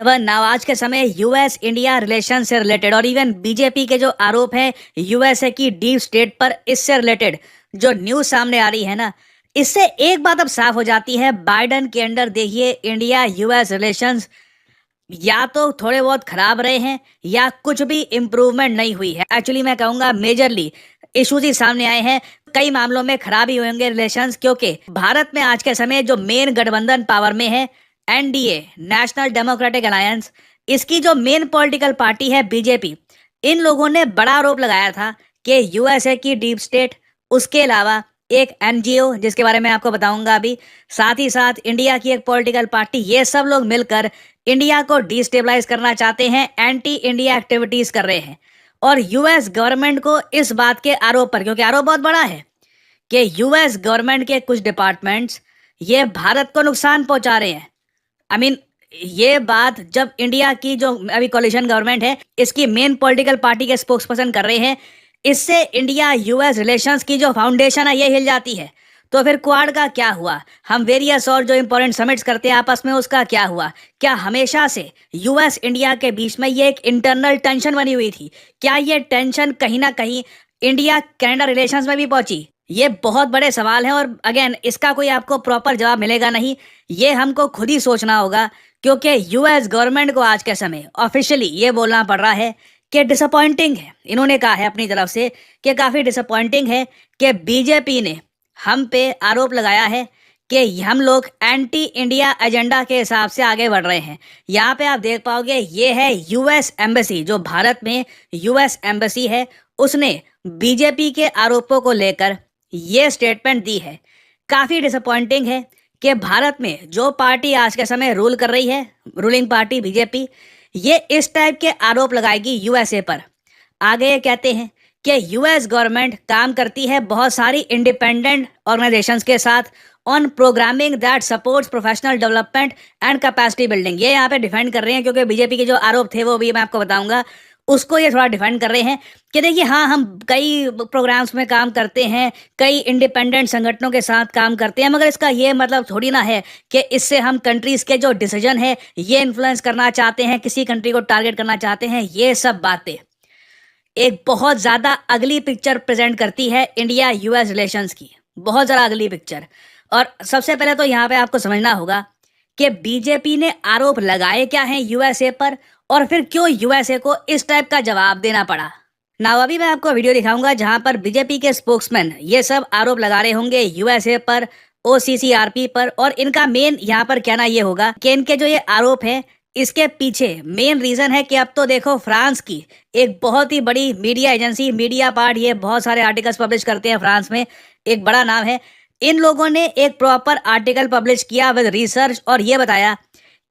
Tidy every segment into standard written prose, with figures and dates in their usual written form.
Now आज के समय यूएस इंडिया रिलेशन से रिलेटेड और इवन बीजेपी के जो आरोप हैं यूएसए की डीप स्टेट पर, इससे रिलेटेड जो न्यूज सामने आ रही है ना, इससे एक बात अब साफ हो जाती है। बाइडन के अंडर देखिए इंडिया यूएस रिलेशंस या तो थोड़े बहुत खराब रहे हैं या कुछ भी इम्प्रूवमेंट नहीं हुई है। एक्चुअली मैं कहूंगा मेजरली इश्यूज ही सामने आए हैं। कई मामलों में खराबी होंगे रिलेशंस, क्योंकि भारत में आज के समय जो मेन गठबंधन पावर में है, एनडीए नेशनल डेमोक्रेटिक अलायंस, इसकी जो मेन पॉलिटिकल पार्टी है बीजेपी, इन लोगों ने बड़ा आरोप लगाया था कि यूएसए की डीप स्टेट, उसके अलावा एक एनजीओ जिसके बारे में आपको बताऊंगा अभी, साथ ही साथ इंडिया की एक पॉलिटिकल पार्टी, ये सब लोग मिलकर इंडिया को डिस्टेबलाइज करना चाहते हैं, एंटी इंडिया एक्टिविटीज कर रहे हैं। और यूएस गवर्नमेंट को इस बात के आरोप पर, क्योंकि आरोप बहुत बड़ा है कि यूएस गवर्नमेंट के कुछ डिपार्टमेंट्स ये भारत को नुकसान पहुंचा रहे हैं। आई मीन ये बात जब इंडिया की जो अभी कोलिशन गवर्नमेंट है, इसकी मेन पॉलिटिकल पार्टी के स्पोक्स पर्सन कर रहे हैं, इससे इंडिया यूएस रिलेशंस की जो फाउंडेशन है ये हिल जाती है। तो फिर क्वाड का क्या हुआ? हम वेरियस और जो इंपॉर्टेंट समिट्स करते हैं आपस में, उसका क्या हुआ? क्या हमेशा से यूएस इंडिया के बीच में ये एक इंटरनल टेंशन बनी हुई थी? क्या ये टेंशन कहीं ना कहीं इंडिया कनाडा रिलेशंस में भी पहुंची? ये बहुत बड़े सवाल हैं और अगेन इसका कोई आपको प्रॉपर जवाब मिलेगा नहीं, ये हमको खुद ही सोचना होगा। क्योंकि यूएस गवर्नमेंट को आज के समय ऑफिशियली ये बोलना पड़ रहा है कि डिसअपॉइंटिंग है। इन्होंने कहा है अपनी तरफ से कि काफ़ी डिसअपॉइंटिंग है कि बीजेपी ने हम पे आरोप लगाया है कि हम लोग एंटी इंडिया एजेंडा के हिसाब से आगे बढ़ रहे हैं। यहाँ पे आप देख पाओगे ये है यूएस एम्बेसी, जो भारत में यूएस एम्बेसी है, उसने बीजेपी के आरोपों को लेकर ये स्टेटमेंट दी है। काफ़ी डिसअपॉइंटिंग है कि भारत में जो पार्टी आज के समय रूल कर रही है, रूलिंग पार्टी बीजेपी, ये इस टाइप के आरोप लगाएगी यूएसए पर। आगे ये कहते हैं कि यूएस गवर्नमेंट काम करती है बहुत सारी इंडिपेंडेंट ऑर्गेनाइजेशंस के साथ on programming that supports professional development and capacity building. ये यहाँ पे डिफेंड कर रहे हैं, क्योंकि बीजेपी के जो आरोप थे वो भी मैं आपको बताऊंगा, उसको ये थोड़ा डिफेंड कर रहे हैं कि देखिए हाँ, हम कई प्रोग्राम्स में काम करते हैं, कई इंडिपेंडेंट संगठनों के साथ काम करते हैं, मगर इसका ये मतलब थोड़ी ना है कि इससे हम कंट्रीज के जो डिसीजन है ये इन्फ्लुएंस करना चाहते हैं, किसी कंट्री को टारगेट करना चाहते हैं। ये सब बातें एक बहुत ज़्यादा अगली पिक्चर प्रेजेंट करती है इंडिया यूएस रिलेशंस की, बहुत ज़्यादा अगली पिक्चर। और सबसे पहले तो यहाँ पे आपको समझना होगा कि बीजेपी ने आरोप लगाए क्या हैं यूएसए पर, और फिर क्यों यूएसए को इस टाइप का जवाब देना पड़ा। ना अभी मैं आपको वीडियो दिखाऊंगा जहां पर बीजेपी के स्पोक्समैन ये सब आरोप लगा रहे होंगे यूएसए पर, ओसीसीआरपी पर, और इनका मेन यहाँ पर कहना ये होगा कि इनके जो ये आरोप है, इसके पीछे मेन रीजन है कि अब तो देखो फ्रांस की एक बहुत ही बड़ी मीडिया एजेंसी मीडिया पार्ट, ये बहुत सारे आर्टिकल्स पब्लिश करते हैं फ्रांस में, एक बड़ा नाम है, इन लोगों ने एक प्रॉपर आर्टिकल पब्लिश किया विद रिसर्च और ये बताया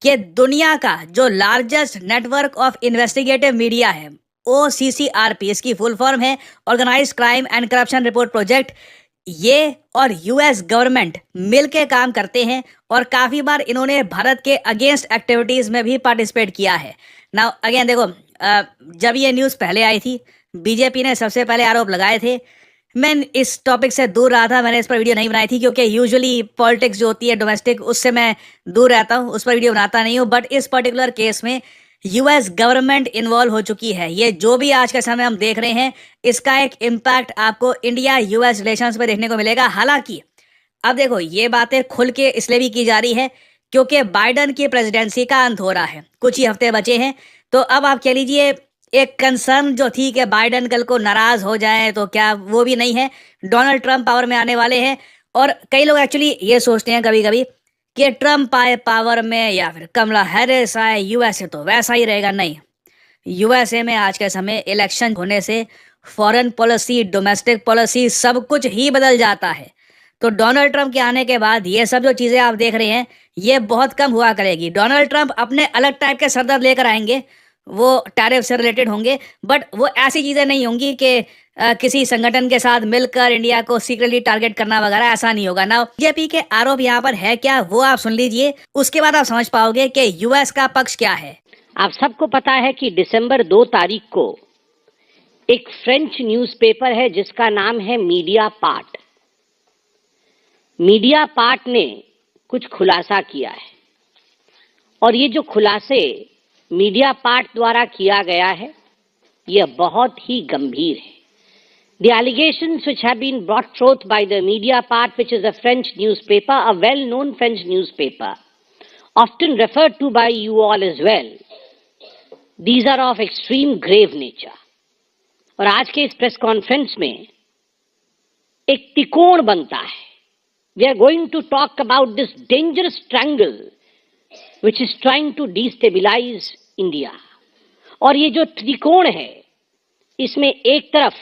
कि दुनिया का जो largest network of investigative media है, ओसीसीआरपी इसकी फुल फॉर्म है, organised crime and corruption report project, ये और यूएस गवर्नमेंट मिलके काम करते हैं और काफ़ी बार इन्होंने भारत के अगेंस्ट एक्टिविटीज़ में भी पार्टिसिपेट किया है। नाउ अगेन देखो, जब ये न्यूज़ पहले आई थी, बीजेपी ने सबसे पहले आरोप लगाए थे। मैं इस टॉपिक से दूर रहा था, मैंने इस पर वीडियो नहीं बनाई थी, क्योंकि यूजुअली पॉलिटिक्स जो होती है डोमेस्टिक, उससे मैं दूर रहता हूँ, उस पर वीडियो बनाता नहीं हूँ। बट इस पर्टिकुलर केस में यूएस गवर्नमेंट इन्वॉल्व हो चुकी है। ये जो भी आज के समय हम देख रहे हैं, इसका एक इम्पैक्ट आपको इंडिया यूएस रिलेशंस पे देखने को मिलेगा। हालांकि अब देखो ये बातें खुल के इसलिए भी की जा रही है क्योंकि बाइडन की प्रेसिडेंसी का अंत हो रहा है, कुछ ही हफ्ते बचे हैं। तो अब आप कह लीजिए एक कंसर्न जो थी कि बाइडन कल को नाराज हो जाए, तो क्या वो भी नहीं है। डोनाल्ड ट्रंप पावर में आने वाले हैं और कई लोग एक्चुअली ये सोचते हैं कभी कभी कि ट्रंप आए पावर में या फिर कमला हैरिस आए यूएसए तो वैसा ही रहेगा। नहीं, यूएसए में आज के समय इलेक्शन होने से फॉरेन पॉलिसी, डोमेस्टिक पॉलिसी, सब कुछ ही बदल जाता है। तो डोनाल्ड ट्रंप के आने के बाद ये सब जो चीज़ें आप देख रहे हैं ये बहुत कम हुआ करेगी। डोनाल्ड ट्रंप अपने अलग टाइप के सरदर्द लेकर आएंगे, वो टैरिफ से रिलेटेड होंगे, बट वो ऐसी चीज़ें नहीं होंगी कि किसी संगठन के साथ मिलकर इंडिया को सीक्रेटली टारगेट करना वगैरह, ऐसा नहीं होगा ना। बीजेपी के आरोप यहाँ पर है क्या, वो आप सुन लीजिए, उसके बाद आप समझ पाओगे कि यूएस का पक्ष क्या है। आप सबको पता है कि दिसंबर 2 तारीख को एक फ्रेंच न्यूज़पेपर है जिसका नाम है मीडिया पार्ट। मीडिया पार्ट ने कुछ खुलासा किया है और ये जो खुलासे मीडिया पार्ट द्वारा किया गया है यह बहुत ही गंभीर है. The allegations which have been brought forth by the media part, which is a French newspaper, a well-known French newspaper, often referred to by you all as well, these are of extreme grave nature. और आज के इस press conference में एक त्रिकोण बनता है. We are going to talk about this dangerous triangle which is trying to destabilize India. और ये जो त्रिकोण है, इसमें एक तरफ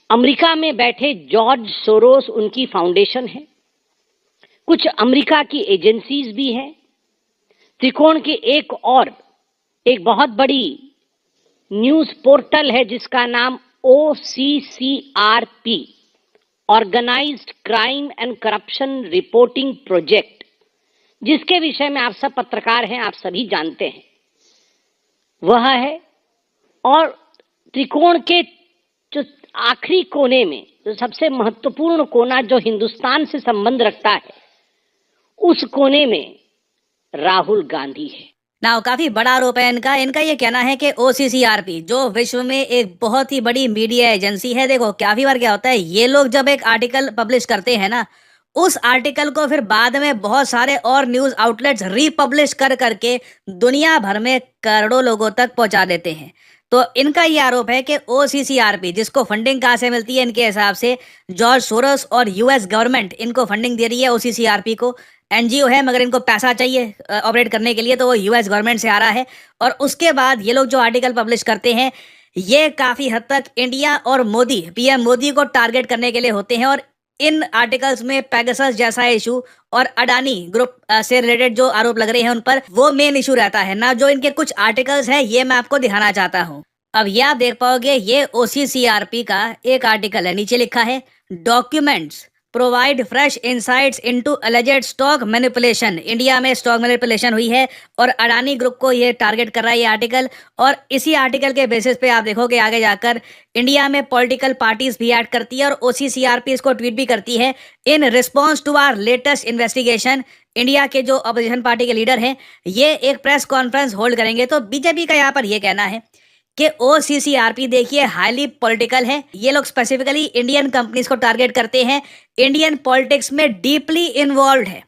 अमेरिका में बैठे जॉर्ज सोरोस उनकी फाउंडेशन है, कुछ अमेरिका की एजेंसीज भी हैं. त्रिकोण के एक बहुत बड़ी न्यूज पोर्टल है जिसका नाम OCCRP, organised crime and corruption reporting project, जिसके विषय में आप सब पत्रकार हैं, आप सभी जानते हैं, वह है. और त्रिकोण के जो आखिरी कोने में जो सबसे महत्वपूर्ण कोना जो हिंदुस्तान से संबंध रखता है, उस कोने में राहुल गांधी है. ना काफी बड़ा आरोप है इनका ये कहना है कि OCCRP जो विश्व में एक बहुत ही बड़ी मीडिया एजेंसी है, देखो काफी बार क्या होता है, ये लोग जब एक आर्टिकल पब्लिश करते हैं ना, उस आर्टिकल को फिर बाद में बहुत सारे और न्यूज आउटलेट्स रीपब्लिश करके दुनिया भर में करोड़ों लोगों तक पहुंचा देते हैं. तो इनका ये आरोप है कि OCCRP, जिसको फंडिंग कहाँ से मिलती है, इनके हिसाब से जॉर्ज सोरोस और US गवर्नमेंट इनको फंडिंग दे रही है. OCCRP को NGO है, मगर इनको पैसा चाहिए ऑपरेट करने के लिए, तो वो US गवर्नमेंट से आ रहा है. और उसके बाद ये लोग जो आर्टिकल पब्लिश करते हैं, ये काफी हद तक इंडिया और मोदी, PM मोदी को टारगेट करने के लिए होते हैं. और इन आर्टिकल्स में पेगासस जैसा इशू और अडानी ग्रुप से रिलेटेड जो आरोप लग रहे हैं उन पर, वो मेन इशू रहता है ना. जो इनके कुछ आर्टिकल्स हैं, ये मैं आपको दिखाना चाहता हूँ. अब ये आप देख पाओगे, ये OCCRP का एक आर्टिकल है. नीचे लिखा है documents provide fresh insights into alleged stock manipulation. India में स्टॉक मैनिपुलेशन हुई है और अडानी ग्रुप को ये टारगेट कर रहा है ये आर्टिकल. और इसी आर्टिकल के बेसिस पे आप देखोगे आगे जाकर इंडिया में पॉलिटिकल पार्टीज भी ऐड करती है और OCCRP इसको ट्वीट भी करती है. In response to our latest investigation, India के जो अपोजिशन पार्टी के लीडर हैं, ये एक प्रेस कॉन्फ्रेंस होल्ड करेंगे. तो बीजेपी का यहाँ पर ये कहना है कि OCCRP देखिए हाईली पॉलिटिकल है. ये लोग स्पेसिफिकली इंडियन कंपनीज को टारगेट करते हैं, इंडियन पॉलिटिक्स में डीपली इन्वॉल्व है.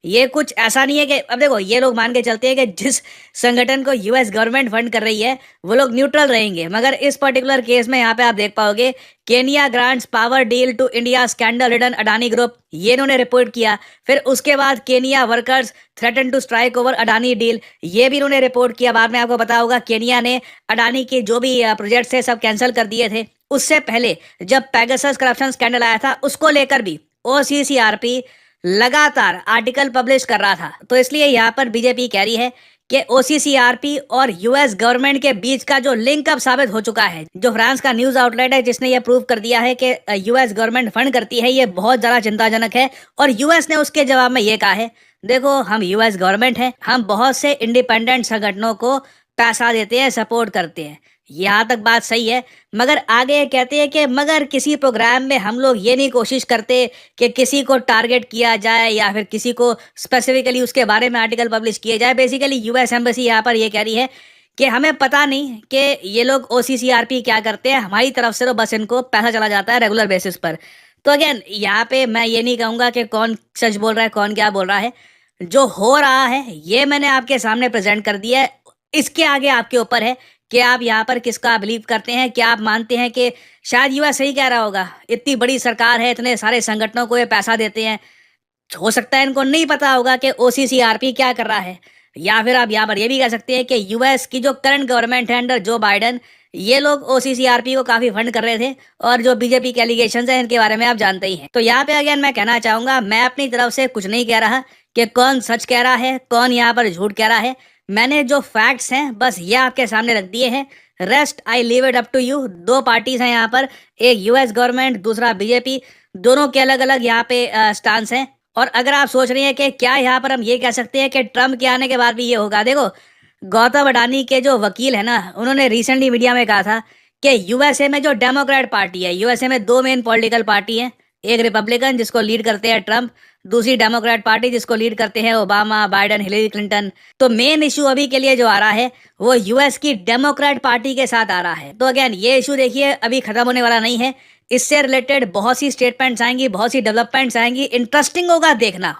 ये कुछ ऐसा नहीं है कि, अब देखो, ये लोग मान के चलते हैं कि जिस संगठन को US गवर्नमेंट फंड कर रही है वो लोग न्यूट्रल रहेंगे, मगर इस पर्टिकुलर केस में यहाँ पे आप देख पाओगे Kenya grants power deal to India scandal return Adani group, ये इन्होंने रिपोर्ट किया. फिर उसके बाद Kenya workers threaten to strike over Adani deal, ये भी इन्होंने रिपोर्ट किया. बाद में आपको पता होगा केनिया ने अडानी के जो भी प्रोजेक्ट थे सब कैंसिल कर दिए थे. उससे पहले जब पेगासस करप्शन स्कैंडल आया था, उसको लेकर भी OCCRP लगातार आर्टिकल पब्लिश कर रहा था. तो इसलिए यहाँ पर बीजेपी कह रही है कि OCCRP और US गवर्नमेंट के बीच का जो लिंक अब साबित हो चुका है. जो फ्रांस का न्यूज आउटलेट है जिसने ये प्रूव कर दिया है कि US गवर्नमेंट फंड करती है, ये बहुत ज्यादा चिंताजनक है. और US ने उसके जवाब में ये कहा है, देखो हम US गवर्नमेंट हैं, हम बहुत से इंडिपेंडेंट संगठनों को पैसा देते हैं, सपोर्ट करते हैं. यहाँ तक बात सही है, मगर आगे ये कहते हैं कि मगर किसी प्रोग्राम में हम लोग ये नहीं कोशिश करते कि किसी को टारगेट किया जाए या फिर किसी को स्पेसिफिकली उसके बारे में आर्टिकल पब्लिश किए जाए. बेसिकली US एम्बेसी यहाँ पर ये कह रही है कि हमें पता नहीं कि ये लोग OCCRP क्या करते हैं, हमारी तरफ से तो बस इनको पैसा चला जाता है रेगुलर बेसिस पर. तो अगेन यहाँ पे मैं ये नहीं कहूँगा कि कौन सच बोल रहा है कौन क्या बोल रहा है. जो हो रहा है ये मैंने आपके सामने प्रेजेंट कर दिया है. इसके आगे आपके ऊपर है कि आप यहाँ पर किसका बिलीव करते हैं. क्या आप मानते हैं कि शायद US सही कह रहा होगा, इतनी बड़ी सरकार है, इतने सारे संगठनों को ये पैसा देते हैं, हो सकता है इनको नहीं पता होगा कि OCCRP क्या कर रहा है. या फिर आप यहाँ पर ये भी कह सकते हैं कि US की जो करंट गवर्नमेंट है अंडर जो बाइडन, ये लोग OCCRP को काफी फंड कर रहे थे. और जो बीजेपी के एलिगेशंस हैं इनके बारे में आप जानते ही हैं. तो यहाँ पे अगेन मैं कहना चाहूंगा, मैं अपनी तरफ से कुछ नहीं कह रहा कि कौन सच कह रहा है कौन यहाँ पर झूठ कह रहा है. मैंने जो फैक्ट्स हैं बस ये आपके सामने रख दिए हैं. Rest I leave it up to you. दो पार्टीज हैं यहाँ पर, एक US गवर्नमेंट, दूसरा बीजेपी, दोनों के अलग अलग यहाँ पे स्टांस हैं. और अगर आप सोच रहे हैं कि क्या यहाँ पर हम ये कह सकते हैं कि ट्रम्प के आने के बाद भी ये होगा, देखो गौतम अडानी के जो वकील है ना, उन्होंने रिसेंटली मीडिया में कहा था कि USA में जो डेमोक्रेट पार्टी है, USA में दो मेन पॉलिटिकल पार्टी हैं, एक रिपब्लिकन जिसको लीड करते हैं ट्रम्प, दूसरी डेमोक्रेट पार्टी जिसको लीड करते हैं ओबामा, बाइडन, हिलेरी क्लिंटन। तो मेन इशू अभी के लिए जो आ रहा है वो यूएस की डेमोक्रेट पार्टी के साथ आ रहा है। तो अगेन ये इशू देखिए अभी खत्म होने वाला नहीं है। इससे रिलेटेड बहुत सी स्टेटमेंट्स आएंगी, बहुत सी डेवलपमेंट्स आएंगी। इंटरेस्टिंग होगा देखना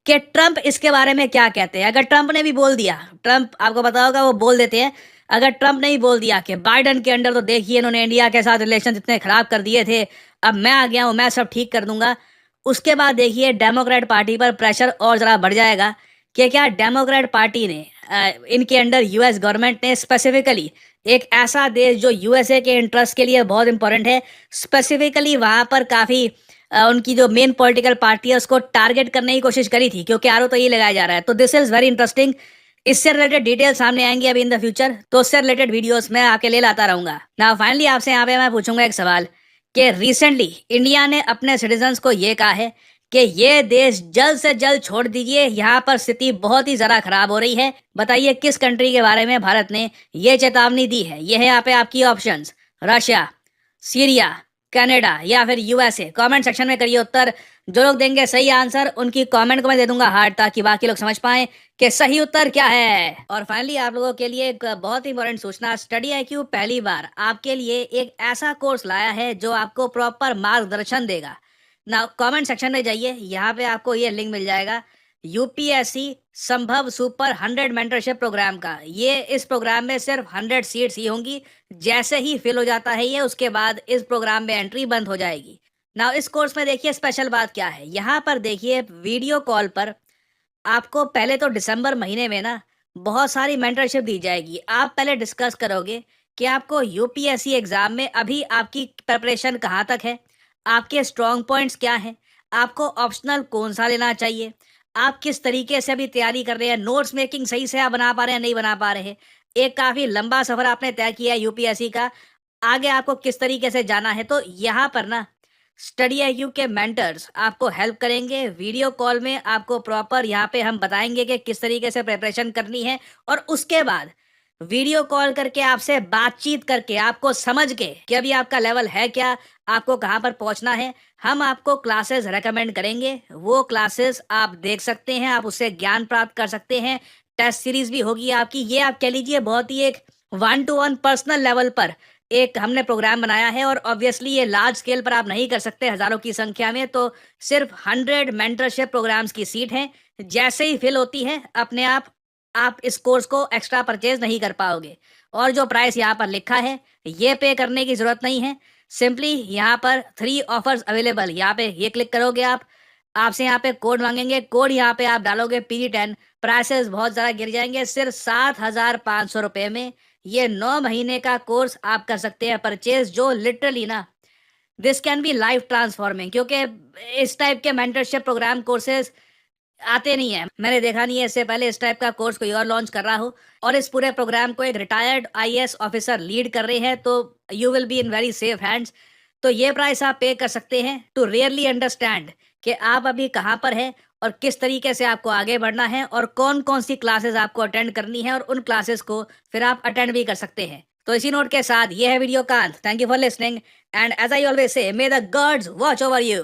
कि ट्रंप इसके बारे में क्या कहते हैं। अगर ट्रंप ने भी बोल दिया, ट्रंप आपको पता होगा वो बोल देते हैं, अगर ट्रंप ने ही बोल दिया कि बाइडन के अंडर तो देखिए इन्होंने इंडिया के साथ रिलेशन इतने खराब कर दिए थे, अब मैं आ गया हूं, मैं सब ठीक कर दूंगा। उसके बाद देखिए डेमोक्रेट पार्टी पर प्रेशर और ज़रा बढ़ जाएगा कि क्या डेमोक्रेट पार्टी ने इनके अंडर यूएस गवर्नमेंट ने स्पेसिफिकली एक ऐसा देश जो यूएसए के इंटरेस्ट के लिए बहुत इंपॉर्टेंट है, स्पेसिफिकली वहां पर काफ़ी उनकी जो मेन पॉलिटिकल पार्टी है उसको टारगेट करने की कोशिश करी थी, क्योंकि आरोप तो ये लगाया जा रहा है। तो दिस इज़ वेरी इंटरेस्टिंग। इससे रिलेटेड डिटेल सामने आएंगी अभी इन द फ्यूचर, तो उससे रिलेटेड वीडियोस मैं आपके लिए लाता रहूंगा। नाउ फाइनली आपसे यहाँ पे मैं पूछूंगा एक सवाल कि रिसेंटली इंडिया ने अपने सिटीजन्स को ये कहा है कि ये देश जल्द से जल्द छोड़ दीजिए, यहाँ पर स्थिति बहुत ही ज़्यादा खराब हो रही है। बताइए किस कंट्री के बारे में भारत ने ये चेतावनी दी है। ये है यहाँ पे आपकी ऑप्शंस, रशिया, सीरिया, कनाडा या फिर यूएसए। कमेंट सेक्शन में करिए उत्तर। जो लोग देंगे सही आंसर उनकी कमेंट को मैं दे दूंगा हार्ट, ताकि बाकी लोग समझ पाएं कि सही उत्तर क्या है। और फाइनली आप लोगों के लिए एक बहुत इंपॉर्टेंट सूचना, स्टडी आईक्यू पहली बार आपके लिए एक ऐसा कोर्स लाया है जो आपको प्रॉपर मार्गदर्शन देगा। ना कमेंट सेक्शन में जाइए, यहाँ पे आपको ये लिंक मिल जाएगा यूपीएससी संभव सुपर 100 मेंटरशिप प्रोग्राम का। ये इस प्रोग्राम में सिर्फ 100 सीट्स ही होंगी। जैसे ही फिल हो जाता है ये, उसके बाद इस प्रोग्राम में एंट्री बंद हो जाएगी। ना इस कोर्स में देखिए स्पेशल बात क्या है, यहाँ पर देखिए वीडियो कॉल पर आपको पहले तो दिसंबर महीने में ना बहुत सारी मेंटरशिप दी जाएगी। आप पहले डिस्कस करोगे कि आपको यूपीएससी एग्जाम में अभी आपकी प्रिपरेशन कहाँ तक है, आपके स्ट्रॉन्ग पॉइंट्स क्या हैं, आपको ऑप्शनल कौन सा लेना चाहिए, आप किस तरीके से अभी तैयारी कर रहे हैं, नोट्स मेकिंग सही से आप बना पा रहे हैं नहीं बना पा रहे हैं। एक काफ़ी लंबा सफ़र आपने तय किया है यूपीएससी का, आगे आपको किस तरीके से जाना है। तो यहाँ पर ना स्टडी आईक्यू के मेंटर्स आपको हेल्प करेंगे। वीडियो कॉल में आपको प्रॉपर यहाँ पे हम बताएंगे कि किस तरीके से प्रिपरेशन करनी है, और उसके बाद वीडियो कॉल करके आपसे बातचीत करके आपको समझ के कि अभी आपका लेवल है क्या, आपको कहाँ पर पहुँचना है, हम आपको क्लासेस रेकमेंड करेंगे। वो क्लासेस आप देख सकते हैं, आप उससे ज्ञान प्राप्त कर सकते हैं। टेस्ट सीरीज भी होगी आपकी। ये आप कह लीजिए बहुत ही एक 1-to-1 पर्सनल लेवल पर एक हमने प्रोग्राम बनाया है, और ऑब्वियसली ये लार्ज स्केल पर आप नहीं कर सकते हज़ारों की संख्या में। तो सिर्फ 100 मेंटरशिप प्रोग्राम्स की सीट है। जैसे ही फिल होती है अपने आप इस कोर्स को एक्स्ट्रा परचेज नहीं कर पाओगे। और जो प्राइस यहाँ पर लिखा है ये पे करने की ज़रूरत नहीं है। सिंपली यहाँ पर 3 ऑफर्स अवेलेबल, यहाँ पे ये क्लिक करोगे आप, आपसे यहाँ पे कोड मांगेंगे, कोड यहाँ पे आप डालोगे PG10, प्राइसेस बहुत ज़्यादा गिर जाएंगे। सिर्फ 7,500 रुपये में ये 9 महीने का कोर्स आप कर सकते हैं परचेज, जो लिटरली ना this can be life transforming. क्योंकि इस टाइप के मेंटरशिप प्रोग्राम कोर्सेज आते नहीं है, मैंने देखा नहीं है इससे पहले इस टाइप का कोर्स कोई और लॉन्च कर रहा हो। और इस पूरे प्रोग्राम को एक रिटायर्ड आईएएस ऑफिसर लीड कर रहे हैं, तो you will be in very safe hands. तो ये प्राइस आप पे कर सकते हैं टू रियली अंडरस्टैंड कि आप अभी कहाँ पर हैं और किस तरीके से आपको आगे बढ़ना है, और कौन कौन सी क्लासेस आपको अटेंड करनी है, और उन क्लासेस को फिर आप अटेंड भी कर सकते हैं। तो इसी नोट के साथ ये है वीडियो का अंत। Thank you for listening, and as I always say, may the gods watch over you.